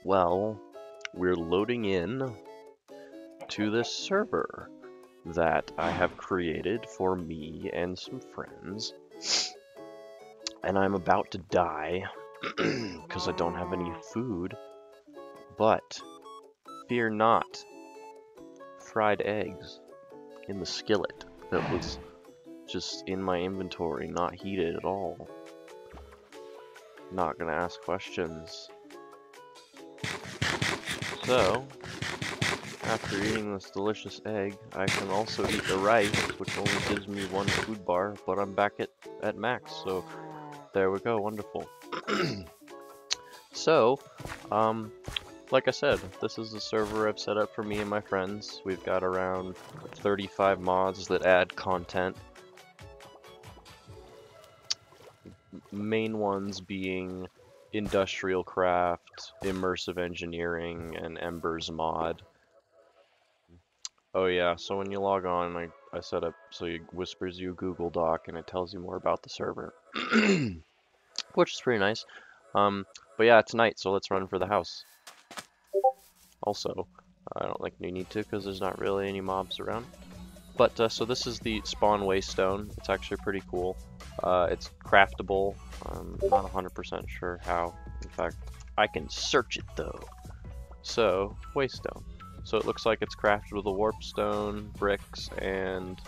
Well, we're loading in to this server that I have created for me and some friends. And I'm about to die because I don't have any food. But fear not, fried eggs in the skillet that was just in my inventory, not heated at all. Not gonna ask questions. So, after eating this delicious egg, I can also eat the rice, which only gives me one food bar, but I'm back at max, so there we go, wonderful. So, like I said, this is the server I've set up for me and my friends. We've got around 35 mods that add content. Main ones being Industrial Craft, Immersive Engineering, and Embers mod. Oh yeah, so when you log on, I set up so it whispers you a Google Doc and it tells you more about the server. Which is pretty nice. But yeah, it's night, so let's run for the house. Also, I don't think we need to because there's not really any mobs around. But, so this is the spawn waystone. It's actually pretty cool. It's craftable. I'm not 100% sure how. In fact, I can search it though. So, waystone. So it looks like it's crafted with a warpstone, bricks, and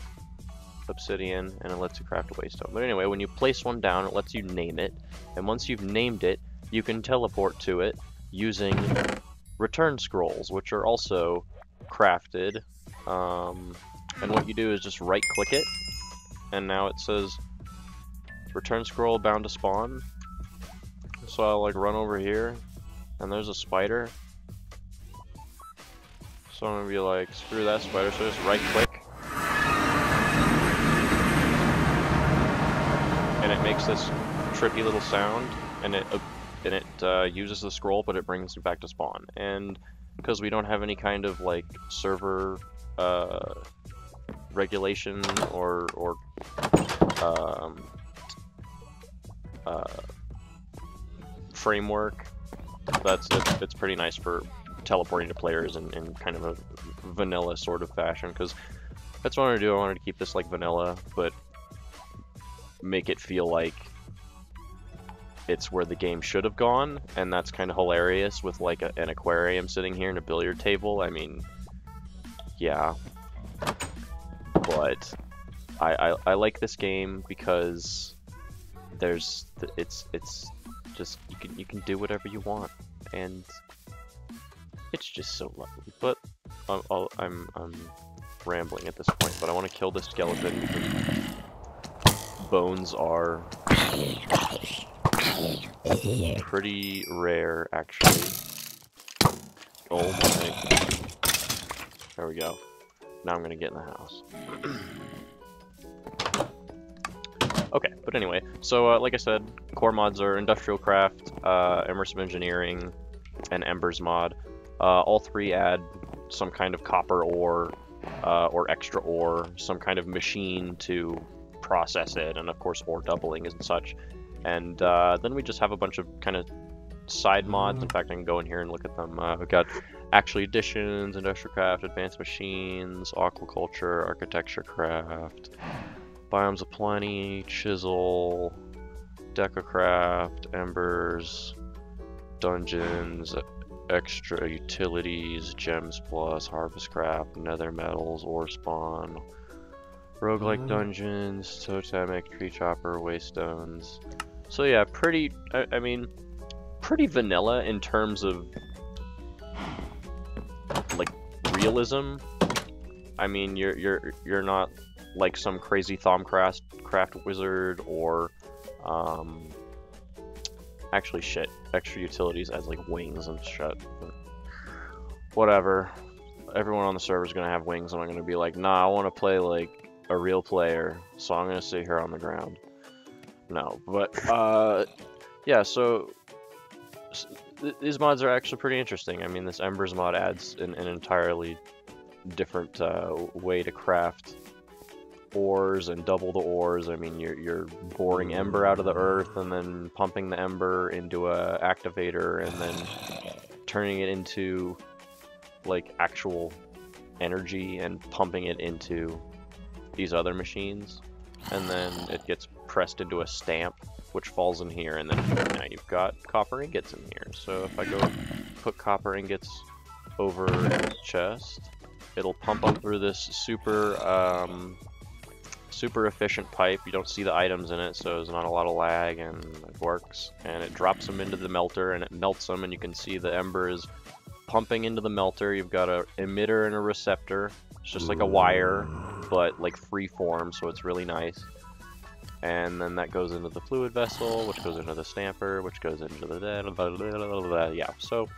obsidian, and it lets you craft a waystone. But anyway, when you place one down, it lets you name it. And once you've named it, you can teleport to it using return scrolls, which are also crafted. And what you do is just right click it, and now it says return scroll bound to spawn. So I'll like run over here, and there's a spider. So I'm gonna be like, screw that spider, so just right click. And it makes this trippy little sound, and it uses the scroll, but it brings you back to spawn. And because we don't have any kind of like server regulation or framework, it's pretty nice for teleporting to players in kind of a vanilla sort of fashion, because that's what I wanted to do. I wanted to keep this like vanilla, but make it feel like it's where the game should have gone, and that's kind of hilarious with like an aquarium sitting here and a billiard table. I mean, yeah. But I like this game because it's just you can do whatever you want, and it's just so lovely. But I'm rambling at this point. But I want to kill this skeleton because bones are pretty rare, actually. Oh my! There we go. Now I'm gonna get in the house. Okay, but anyway, so like I said, core mods are Industrial Craft, Immersive Engineering, and Embers mod. All three add some kind of copper ore, or extra ore, some kind of machine to process it, and of course ore doubling and such. And then we just have a bunch of kind of side mods. In fact, I can go in here and look at them. We've got Actually Additions, Industrial Craft, Advanced Machines, Aquaculture, Architecture Craft, Biomes of Plenty, Chisel, DecoCraft, Embers, Dungeons, Extra Utilities, Gems Plus, Harvest Craft, Nether Metals, Ore Spawn, Roguelike Dungeons, Totemic, Tree Chopper, Waystones. So yeah, pretty, I mean, pretty vanilla in terms of like realism. I mean, you're not like some crazy Thaumcraft wizard or actually shit, Extra Utilities as like wings and shit. But whatever. Everyone on the server is gonna have wings. I'm not gonna be like, nah, I want to play like a real player, so I'm gonna sit here on the ground. No, but yeah. So these mods are actually pretty interesting. I mean, this Embers mod adds an entirely different way to craft ores and double the ores. I mean, you're boring ember out of the earth and then pumping the ember into a activator and then turning it into like actual energy and pumping it into these other machines, and then it gets pressed into a stamp which falls in here, and then now you've got copper ingots in here. So if I go put copper ingots over his chest, it'll pump up through this super efficient pipe. You don't see the items in it, so there's not a lot of lag, and it works. And it drops them into the melter, and it melts them, and you can see the ember is pumping into the melter. You've got an emitter and a receptor. It's just like a wire, but like free form, so it's really nice. And then that goes into the fluid vessel, which goes into the stamper, which goes into the yeah. So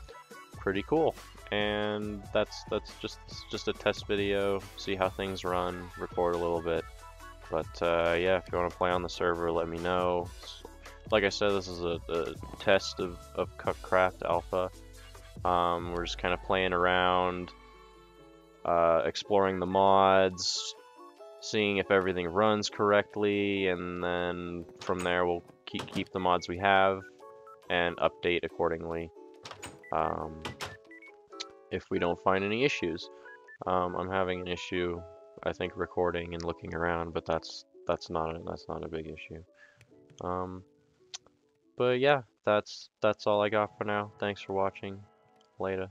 pretty cool. And that's just a test video. See how things run. Record a little bit. But yeah, if you want to play on the server, let me know. Like I said, this is a test of CuckCraft Alpha. We're just kind of playing around, exploring the mods, seeing if everything runs correctly, and then from there we'll keep the mods we have and update accordingly if we don't find any issues. I'm having an issue, I think, recording and looking around, but that's not a big issue. But yeah, that's all I got for now. Thanks for watching. Later.